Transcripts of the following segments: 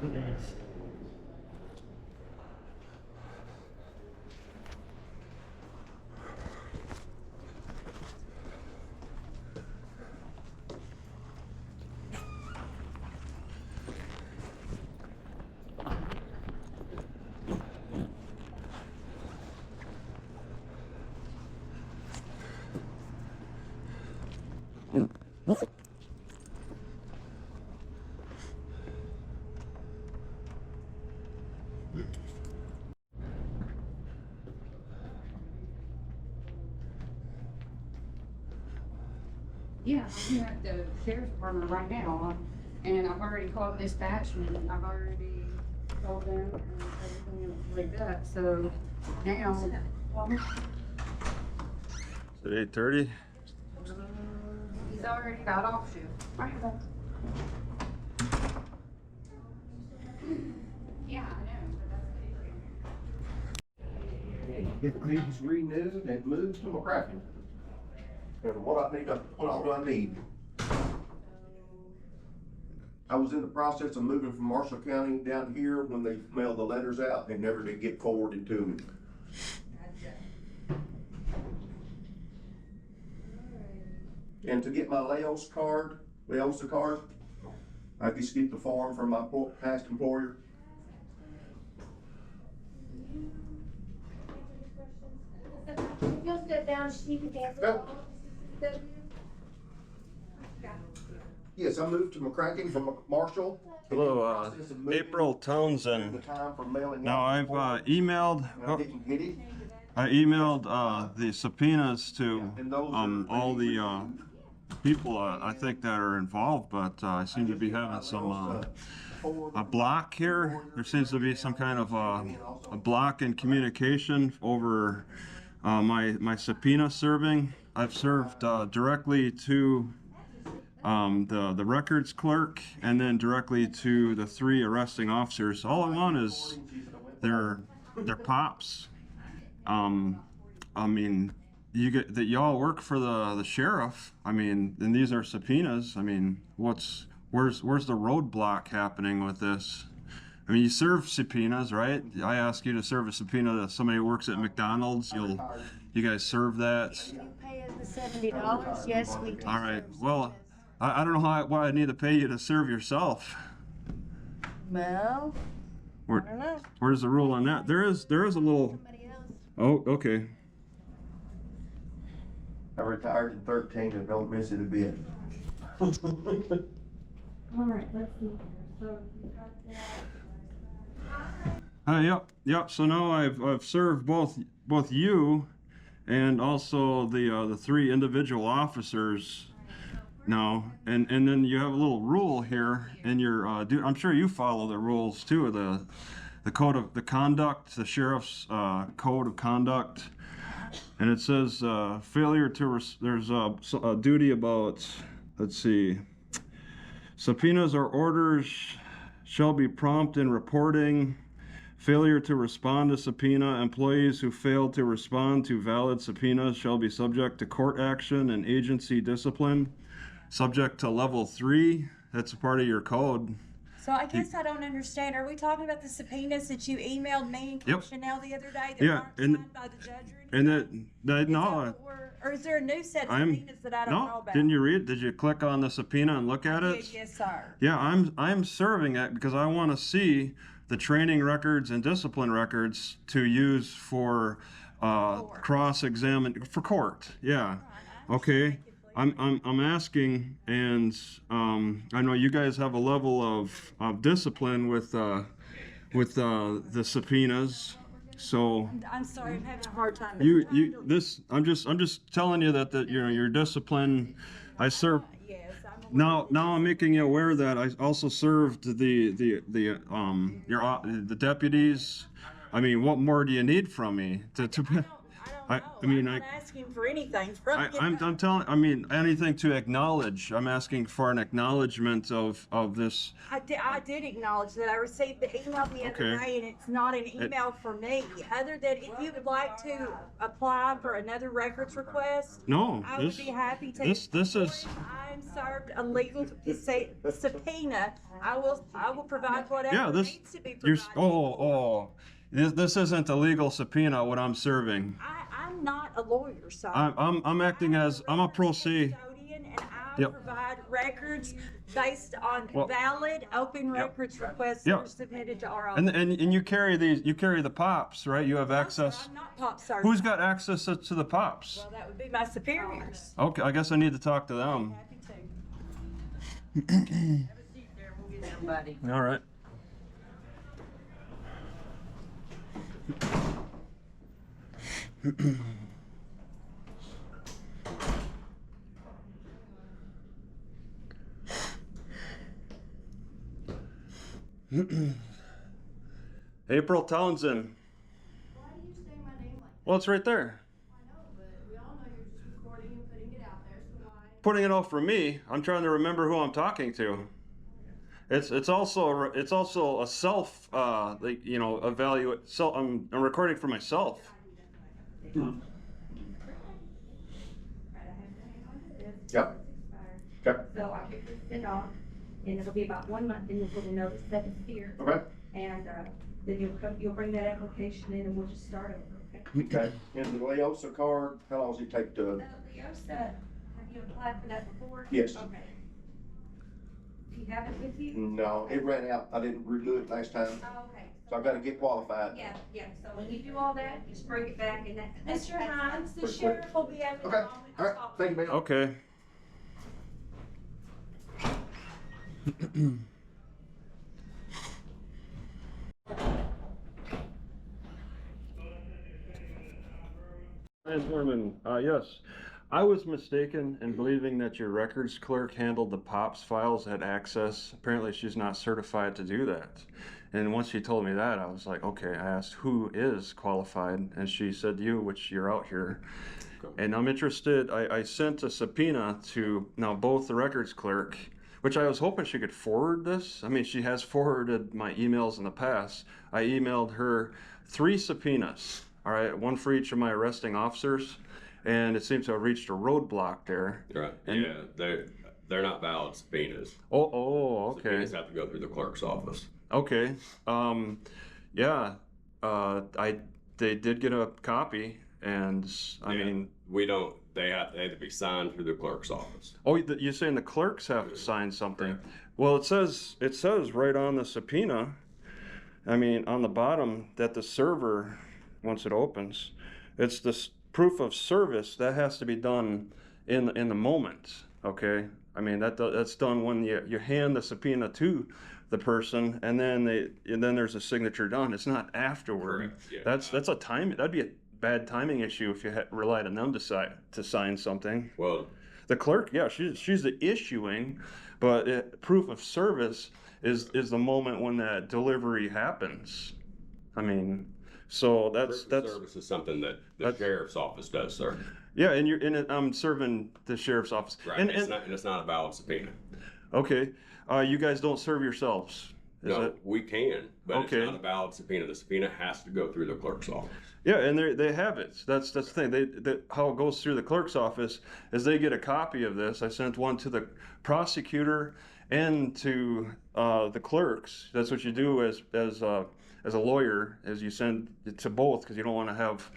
Yeah, I'm at the sheriff's department right now, and I've already called dispatch, and I've already told them, and everything is rigged up, so now. Is it 8:30? He's already got off shift. Right. Yeah, I know, but that's Get these renewed and moved to McCracken. And what all do I need? I was in the process of moving from Marshall County down here when they mailed the letters out. They never did get forwarded to me. And to get my LEOSA card, I just get the form from my past employer. You'll step down, she can answer. No. Yes, I moved to McCracken from Marshall. Hello, April Townsend. The time for mailing Now out I've emailed. and I didn't get it. I emailed the subpoenas to all the people I think that are involved, but I seem to be having some a block here. There seems to be some kind of a block in communication over my subpoena serving. I've served directly to the records clerk and then directly to the 3 arresting officers. All I want is their pops. I mean, you get that y'all work for the sheriff. I mean, and these are subpoenas. I mean, where's the roadblock happening with this? I mean, you serve subpoenas, right? I ask you to serve a subpoena to somebody who works at McDonald's. You guys serve that. You pay us the $70. Yes, we do. All right. Well, I don't know why I need to pay you to serve yourself. Well, I don't know. Where's the rule on that? There is a little. Somebody else. Oh, okay. I retired in 13 and don't miss it a bit. All right, let's see here. So you got that. Yep. So now I've served both you and also the 3 individual officers now, and then you have a little rule here in your I'm sure you follow the rules too, the code of the conduct, the sheriff's code of conduct, and it says failure to there's a duty about, let's see, subpoenas or orders shall be prompt in reporting. Failure to respond to subpoena. Employees who fail to respond to valid subpoenas shall be subject to court action and agency discipline. Subject to level 3. That's a part of your code. So I guess I don't understand. Are we talking about the subpoenas that you emailed me and Chanel the other day that Yeah, weren't signed by the judge or And anything? no. Or is there a new set of subpoenas that I don't know about? Didn't you read? Did you click on the subpoena and look at it? Yes, sir. Yeah, I'm serving it because I want to see the training records and discipline records to use for cross-examine for court. Yeah. Okay. I'm asking, and I know you guys have a level of discipline with the subpoenas. So I'm sorry, I'm having a hard time. I'm just telling you that your discipline. I serve. Yes, Now I'm making you aware that I also served the deputies. I mean, what more do you need from me? I mean, I'm not asking for anything from you. I'm telling, I mean, anything to acknowledge. I'm asking for an acknowledgement of this. I did acknowledge that I received the email the other Okay. day, and it's not an email for me. Other than if you would like to apply for another records request, No, I would be happy to. this is, I'm served a legal subpoena. I will provide whatever yeah, this, needs to be you're, provided. this isn't a legal subpoena, what I'm serving. I'm not a lawyer, so I'm acting as, I'm a pro se. custodian, and I Yep. provide records based on Well, valid open records requests that Yep. are submitted to our office. And you carry the pops, right? You have access. I'm not pop certified. Who's got access to the pops? Well, that would be my superiors. Okay, I guess I need to talk to them. Happy to. Have a seat there, we'll get somebody. All right. April Townsend. Why do you say my name like that? Well, it's right there. I know, but we all know you're just recording and putting it out there, so why? Putting it out for me. I'm trying to remember who I'm talking to. It's also a self like, you know, evaluate. So I'm recording for myself. Yep. Okay. So I'll get this sent off, and it'll be about 1 month, and you'll get a notice that it's here, Okay. and, then you'll bring that application in, and we'll just start over, okay? Okay. And the Leosa card, how long does it take to? The Leosa, have you applied for that before? Yes. Okay. Do you have it with you? No, it ran out. I didn't renew it last time, Oh, okay. so I gotta get qualified. Yeah, so when you do all that, just bring it back, and that's. Mr. Hines, the Quick. sheriff will be able to. Okay. All right. Thank you, ma'am. Okay. Norman, yes. I was mistaken in believing that your records clerk handled the POPs files at Access. Apparently she's not certified to do that. And once she told me that, I was like, okay, I asked who is qualified, and she said you, which you're out here. And I'm interested, I sent a subpoena to now both the records clerk, which I was hoping she could forward this. I mean, she has forwarded my emails in the past. I emailed her 3 subpoenas, all right, 1 for each of my arresting officers, and it seems to have reached a roadblock there. Right. And- Yeah, they're not valid subpoenas. Oh, okay. Subpoenas have to go through the clerk's office. Okay. Yeah. They did get a copy, and I Yeah. mean, We don't. They have to be signed through the clerk's office. oh, you're saying the clerks have to sign something? Correct. Well, it says right on the subpoena. I mean, on the bottom that the server, once it opens, it's this proof of service that has to be done in the moment. Okay. I mean that's done when you hand the subpoena to the person, and then there's a signature done. It's not afterward. Correct, yeah. That's a time. That'd be a bad timing issue if you relied on them to sign something. Well, The clerk, yeah, she's the issuing, but proof of service is the moment when that delivery happens. I mean, so that's proof of service is something that the that's- sheriff's office does, sir. yeah, and I'm serving the sheriff's office. Right. And, it's not a valid subpoena. okay, you guys don't serve yourselves. Is No, it? we can, but Okay. it's not a valid subpoena. The subpoena has to go through the clerk's office. Yeah, and they have it. That's the thing. How it goes through the clerk's office is they get a copy of this. I sent one to the prosecutor and to the clerks. That's what you do as a lawyer, is you send it to both, because you don't want to have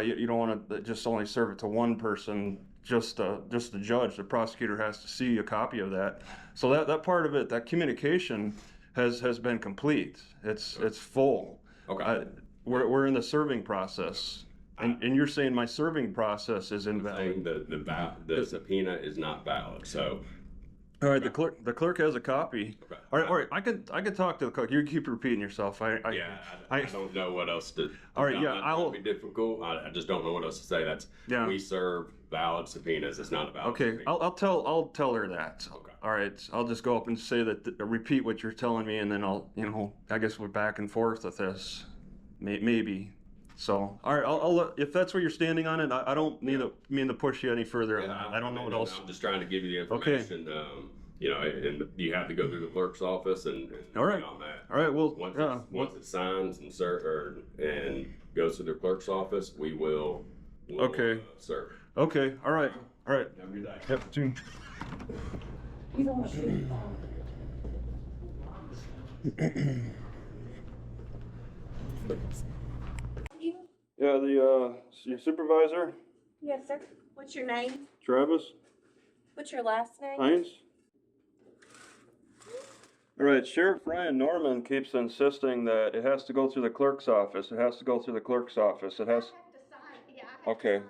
you don't want to just only serve it to one person. Just the judge. The prosecutor has to see a copy of that. So that part of it, that communication has been complete. It's full. Okay. We're in the serving process, and you're saying my serving process is invalid. Saying the subpoena is not valid. So, All right, the clerk has a copy. Okay. All right, I can talk to the clerk. You keep repeating yourself. I don't know what else to. All right, I'm yeah, not trying I'll- to be difficult. I just don't know what else to say. Yeah. We serve valid subpoenas. It's not a valid. okay. subpoena. I'll tell her that. Okay. All right, I'll just go up and say that, repeat what you're telling me, and then I guess we're back and forth with this. Maybe. So, all right, if that's where you're standing on it, I don't mean to push you any further. I don't know what else. I'm just trying to give you the Okay. information. You know, and you have to go through the clerk's office and All right. beyond that. All right, well, Once it's signed and goes to the clerk's office, we'll Okay. serve. Okay, all right. Have a good day. Yep, too. Yeah, your supervisor, Yes, sir. What's your name? Travis What's your last name? Hines. All right, Sheriff Ryan Norman keeps insisting that it has to go through the clerk's office. It has to go through the clerk's office. It has. Okay.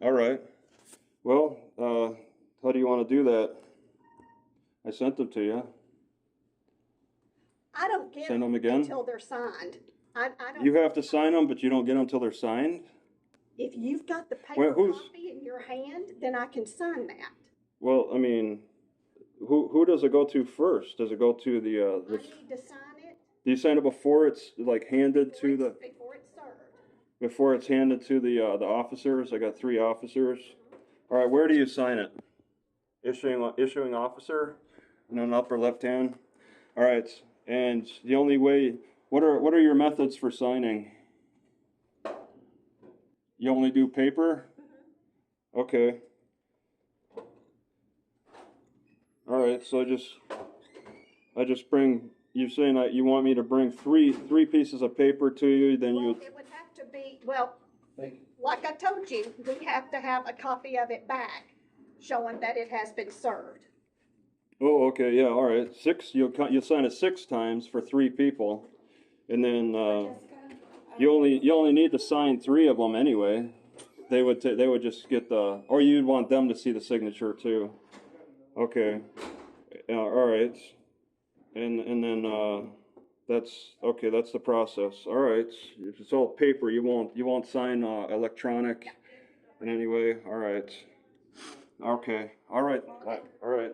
All right. Well, how do you want to do that? I sent them to you. I don't get Send them them again? until they're signed. I don't. You have to sign them, but you don't get them until they're signed? If you've got the Well, paper who's- copy in your hand, then I can sign that. Well, I mean, who does it go to first? Does it go to the I need to sign it do you sign it before it's like handed to the, before it's served. before it's handed to the officers? I got 3 officers. All right, where do you sign it? Issuing officer, and then upper left hand. All right, and the only way, what are your methods for signing? You only do paper? Okay. All right, so I just bring, you're saying that you want me to bring three pieces of paper to you, then Well, you, it would have to be, well, like I told you, we have to have a copy of it back showing that it has been served. oh, okay, yeah, all right. You'll sign it 6 times for 3 people, and then you only need to sign 3 of them anyway. They would just get or you'd want them to see the signature too. Okay, all right, and then that's okay. That's the process. All right, it's all paper. You won't sign electronic in any way. All right. Okay. All right. All right.